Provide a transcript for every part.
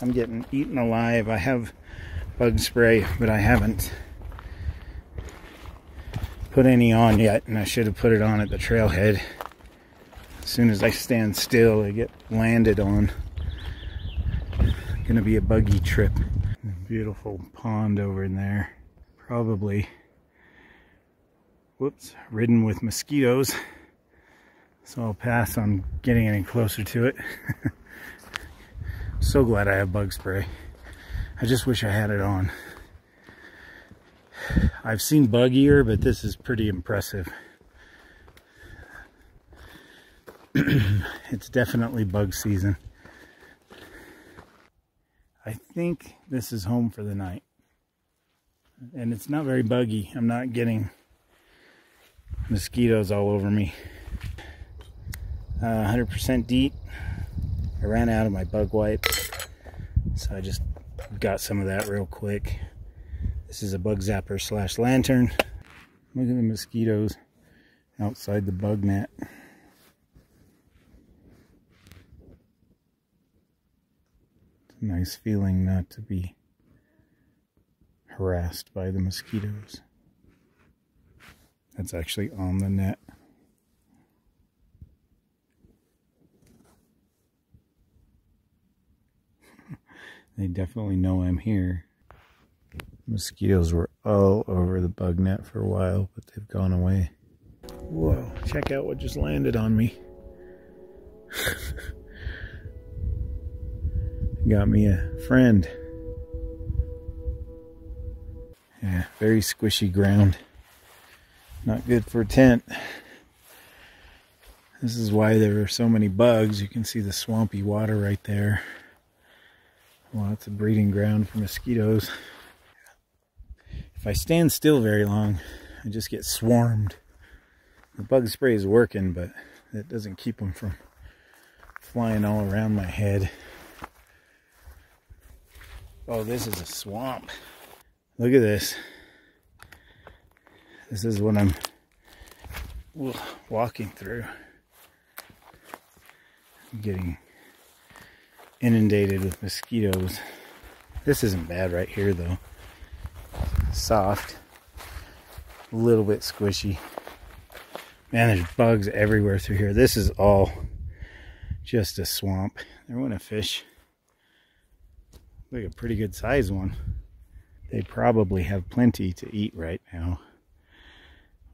I'm getting eaten alive. I have bug spray, but I haven't put any on yet, and I should have put it on at the trailhead. As soon as I stand still, I get landed on. Gonna be a buggy trip. Beautiful pond over in there. Probably, whoops, ridden with mosquitoes. So I'll pass on getting any closer to it. So glad I have bug spray. I just wish I had it on. I've seen buggier, but this is pretty impressive. It's definitely bug season. I think this is home for the night. And it's not very buggy. I'm not getting mosquitoes all over me. 100% DEET. I ran out of my bug wipes, so I just got some of that real quick. This is a bug zapper / lantern. Look at the mosquitoes outside the bug net. It's a nice feeling not to be harassed by the mosquitoes. That's actually on the net. They definitely know I'm here. Mosquitoes were all over the bug net for a while, but they've gone away. Whoa, check out what just landed on me. Got me a friend. Yeah, very squishy ground. Not good for a tent. This is why there are so many bugs. You can see the swampy water right there. Lots of breeding ground for mosquitoes. If I stand still very long, I just get swarmed. The bug spray is working, but it doesn't keep them from flying all around my head. Oh, this is a swamp. Look at this. This is what I'm walking through. I'm getting inundated with mosquitoes. This isn't bad right here though. Soft, a little bit squishy. Man, there's bugs everywhere through here. This is all just a swamp. There went a fish. Like a pretty good sized one. They probably have plenty to eat right now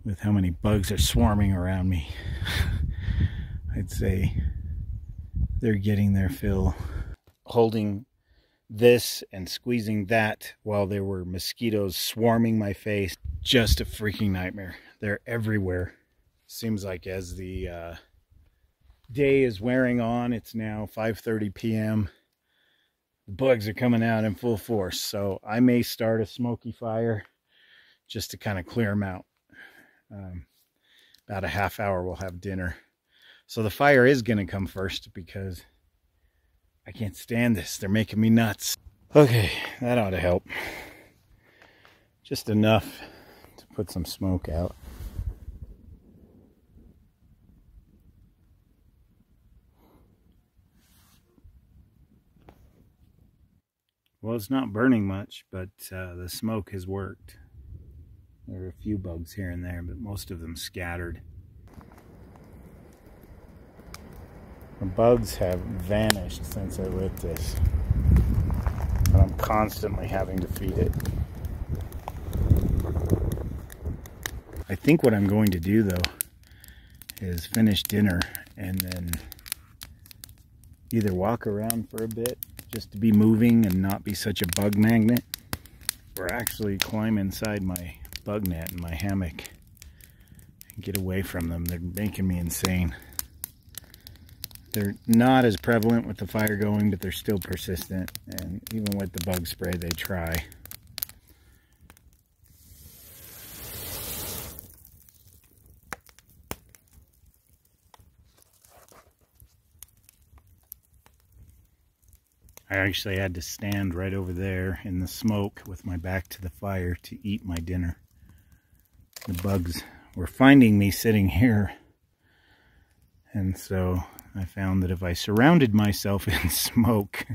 with how many bugs are swarming around me. I'd say they're getting their fill. Holding this and squeezing that while there were mosquitoes swarming my face, just a freaking nightmare. They're everywhere. Seems like as the day is wearing on, it's now 5:30 p.m. The bugs are coming out in full force, so I may start a smoky fire just to kind of clear them out. About a half hour we'll have dinner. So the fire is going to come first because I can't stand this. They're making me nuts. Okay, that ought to help. Just enough to put some smoke out. Well, it's not burning much, but the smoke has worked. There are a few bugs here and there, but most of them scattered. The bugs have vanished since I lit this, but I'm constantly having to feed it. I think what I'm going to do though is finish dinner and then either walk around for a bit just to be moving and not be such a bug magnet, or actually climb inside my bug net and my hammock and get away from them. They're making me insane. They're not as prevalent with the fire going, but they're still persistent, and even with the bug spray they try. I actually had to stand right over there in the smoke with my back to the fire to eat my dinner. The bugs were finding me sitting here, and so I found that if I surrounded myself in smoke,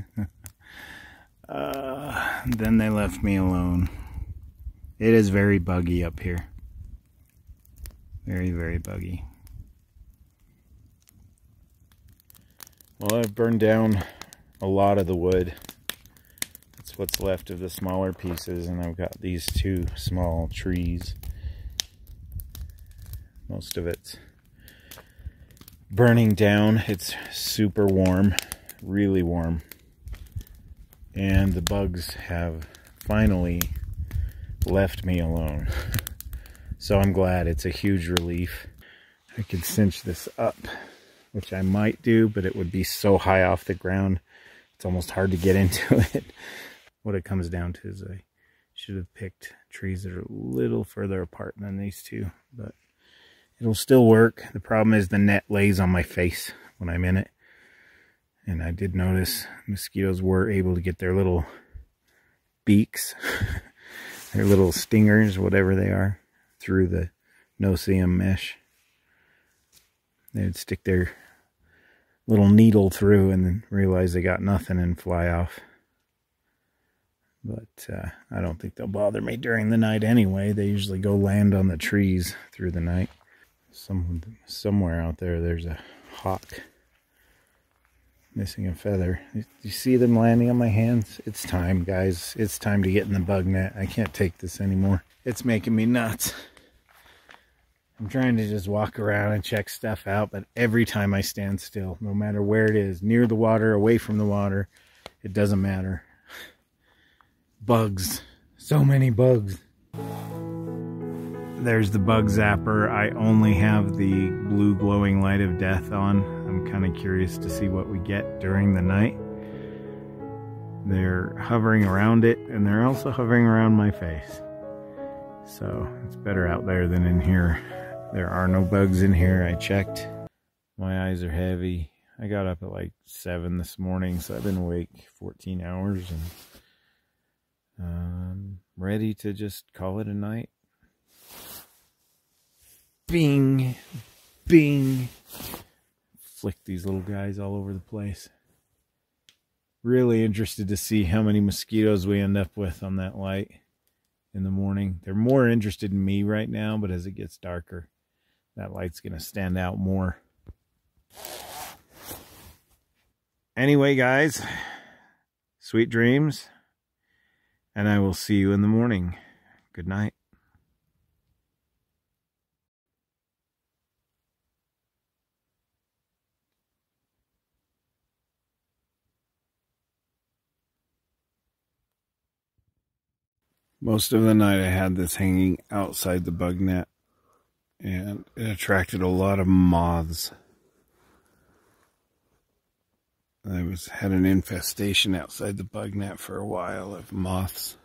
Then they left me alone. It is very buggy up here. Very, very buggy. Well, I've burned down a lot of the wood. That's what's left of the smaller pieces, and I've got these two small trees. Most of it's burning down. It's super warm, really warm. And the bugs have finally left me alone. So I'm glad. It's a huge relief. I could cinch this up, which I might do, but it would be so high off the ground, it's almost hard to get into it. What it comes down to is I should have picked trees that are a little further apart than these two, but it'll still work. The problem is the net lays on my face when I'm in it. And I did notice mosquitoes were able to get their little beaks, their little stingers, whatever they are, through the no-see-um mesh. They would stick their little needle through and then realize they got nothing and fly off. But I don't think they'll bother me during the night anyway. They usually go land on the trees through the night. Somewhere out there, there's a hawk missing a feather. You see them landing on my hands? It's time, guys. It's time to get in the bug net. I can't take this anymore. It's making me nuts. I'm trying to just walk around and check stuff out, but every time I stand still, no matter where it is, near the water, away from the water, it doesn't matter. Bugs. So many bugs. There's the bug zapper. I only have the blue glowing light of death on. I'm kind of curious to see what we get during the night. They're hovering around it, and they're also hovering around my face. So it's better out there than in here. There are no bugs in here. I checked. My eyes are heavy. I got up at like 7 this morning, so I've been awake 14 hours and ready to just call it a night. Bing, bing. Flick these little guys all over the place. Really interested to see how many mosquitoes we end up with on that light in the morning. They're more interested in me right now, but as it gets darker, that light's going to stand out more. Anyway, guys, sweet dreams, and I will see you in the morning. Good night. Most of the night I had this hanging outside the bug net, and it attracted a lot of moths. I had an infestation outside the bug net for a while of moths,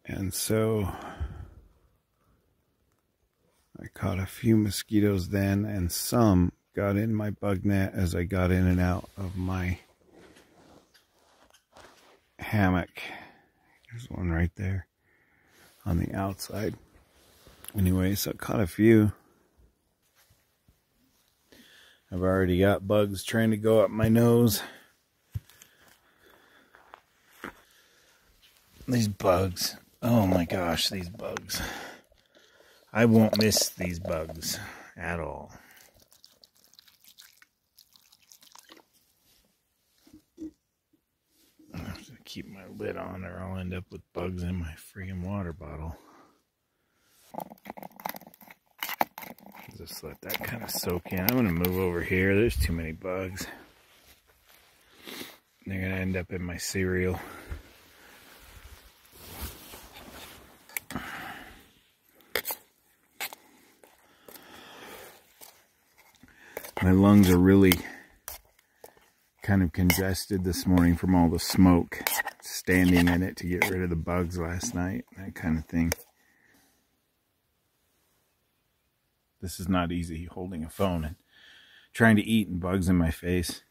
and so I caught a few mosquitoes then, and some got in my bug net as I got in and out of my hammock. There's one right there on the outside. Anyway, so I caught a few. I've already got bugs trying to go up my nose. These bugs. Oh my gosh, these bugs. I won't miss these bugs at all. I have to keep my lid on or I'll end up with bugs in my freaking water bottle. Just let that kind of soak in. I'm going to move over here. There's too many bugs. They're going to end up in my cereal. My lungs are really kind of congested this morning from all the smoke, standing in it to get rid of the bugs last night, that kind of thing. This is not easy, holding a phone and trying to eat and bugs in my face.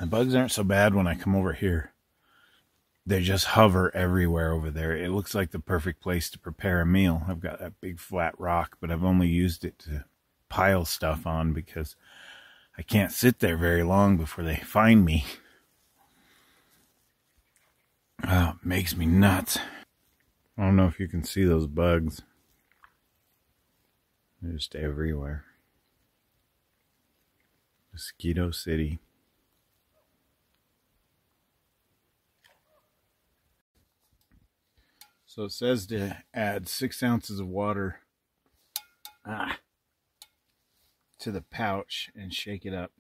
The bugs aren't so bad when I come over here. They just hover everywhere over there. It looks like the perfect place to prepare a meal. I've got that big flat rock, but I've only used it to pile stuff on because I can't sit there very long before they find me. Oh, it makes me nuts. I don't know if you can see those bugs. They're just everywhere. Mosquito City. So it says to add 6 ounces of water to the pouch and shake it up.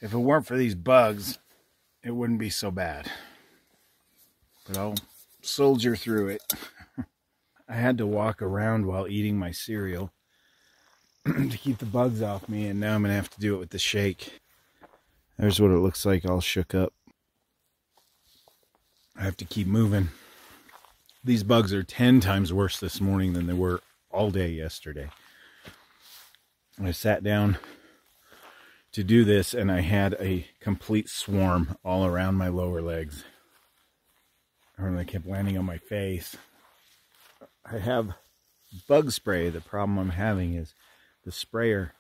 If it weren't for these bugs, it wouldn't be so bad. But I'll soldier through it. I had to walk around while eating my cereal to keep the bugs off me, and now I'm going to have to do it with the shake. There's what it looks like all shook up. I have to keep moving. These bugs are 10 times worse this morning than they were all day yesterday. I sat down to do this and I had a complete swarm all around my lower legs. And they kept landing on my face. I have bug spray. The problem I'm having is the sprayer,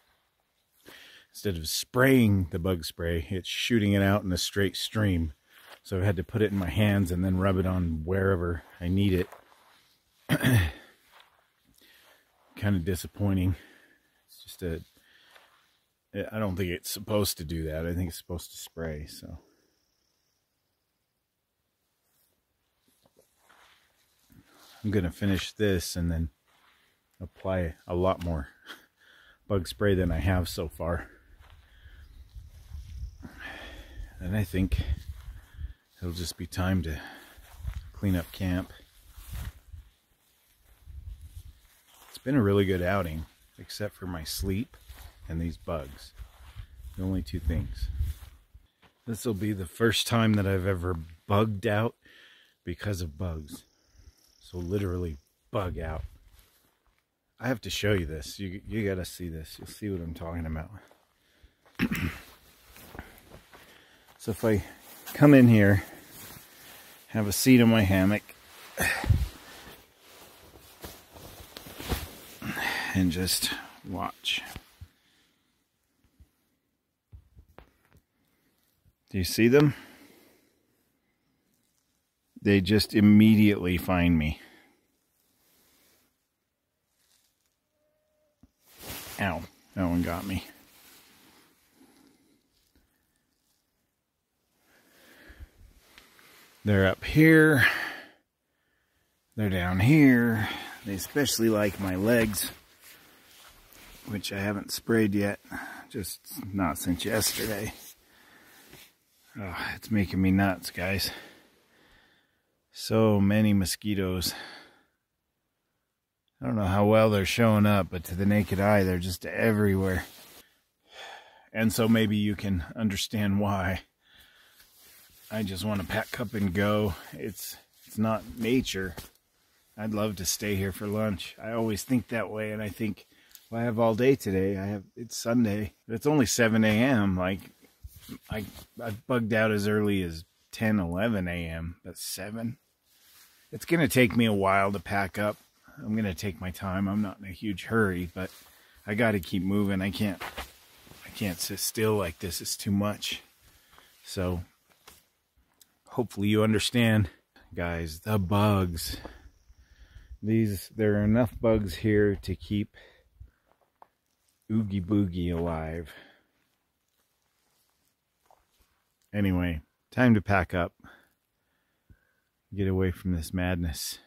instead of spraying the bug spray, it's shooting it out in a straight stream. So I had to put it in my hands and then rub it on wherever I need it. Kind of disappointing. It's just I don't think it's supposed to do that. I think it's supposed to spray, so. I'm going to finish this and then apply a lot more bug spray than I have so far. And I think it'll just be time to clean up camp. It's been a really good outing, except for my sleep and these bugs. The only 2 things. This will be the first time that I've ever bugged out because of bugs. So literally bug out. I have to show you this. You gotta see this. You'll see what I'm talking about. So if I come in here, have a seat in my hammock, and just watch. Do you see them? They just immediately find me. Ow, that one got me. They're up here. They're down here. They especially like my legs, which I haven't sprayed yet, just not since yesterday. Oh, it's making me nuts, guys. So many mosquitoes. I don't know how well they're showing up, but to the naked eye, they're just everywhere. And so maybe you can understand why. I just want to pack up and go. It's not nature. I'd love to stay here for lunch. I always think that way, and I think, well, I have all day today. It's Sunday. It's only 7 a.m. Like, I bugged out as early as 10, 11 a.m. But 7? It's going to take me a while to pack up. I'm going to take my time. I'm not in a huge hurry, but I got to keep moving. I can't sit still like this. It's too much. So hopefully you understand, guys, the bugs. There are enough bugs here to keep Oogie Boogie alive. Anyway, time to pack up. Get away from this madness.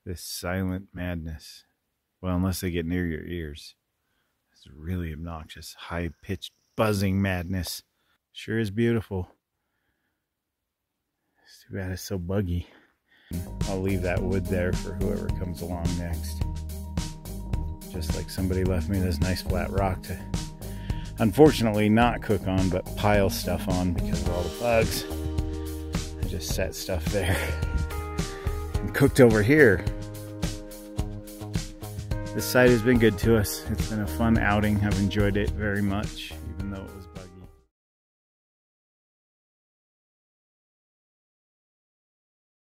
This silent madness. Well, unless they get near your ears. It's really obnoxious, high-pitched, buzzing madness. Sure is beautiful. It's too bad it's so buggy. I'll leave that wood there for whoever comes along next. Just like somebody left me this nice flat rock to, unfortunately, not cook on, but pile stuff on because of all the bugs. I just set stuff there and cooked over here. This site has been good to us. It's been a fun outing. I've enjoyed it very much, even though it was